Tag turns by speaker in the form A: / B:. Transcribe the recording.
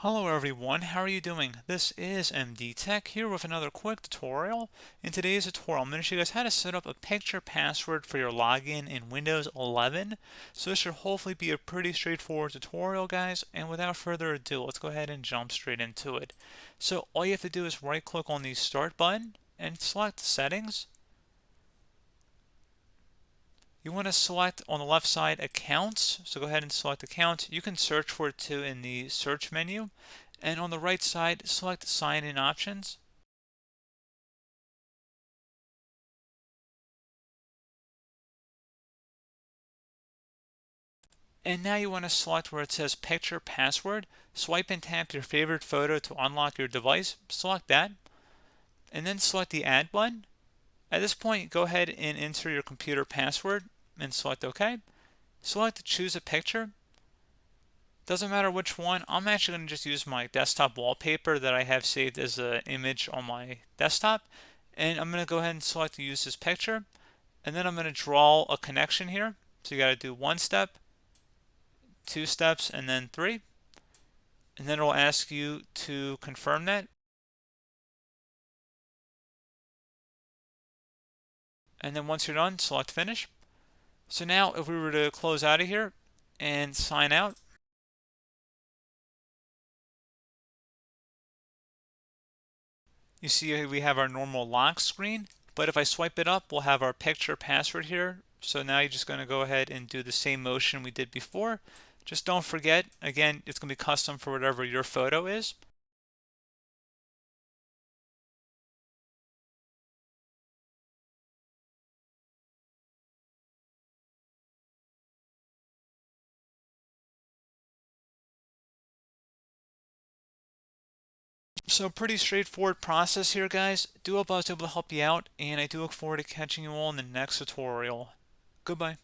A: Hello everyone, how are you doing? This is MD Tech here with another quick tutorial. In today's tutorial, I'm going to show you guys how to set up a picture password for your login in Windows 11. So this should hopefully be a pretty straightforward tutorial, guys. And without further ado, let's go ahead and jump straight into it. So all you have to do is right click on the Start button and select Settings. You want to select on the left side Accounts, so go ahead and select Accounts. You can search for it too in the search menu. And on the right side, select Sign In Options. And now you want to select where it says Picture Password. Swipe and tap your favorite photo to unlock your device. Select that. And then select the Add button. At this point, go ahead and enter your computer password and select OK. Select Choose a Picture. Doesn't matter which one. I'm actually going to just use my desktop wallpaper that I have saved as an image on my desktop. And I'm going to go ahead and select Use this picture. And then I'm going to draw a connection here. So you got to do one step, two steps, and then three. And then it'll ask you to confirm that. And then once you're done, select Finish. So now if we were to close out of here and sign out, you see we have our normal lock screen, but if I swipe it up, we'll have our picture password here. So now you're just going to go ahead and do the same motion we did before. Just don't forget, again, it's going to be custom for whatever your photo is. So pretty straightforward process here, guys. Do hope I was able to help you out, and I do look forward to catching you all in the next tutorial. Goodbye.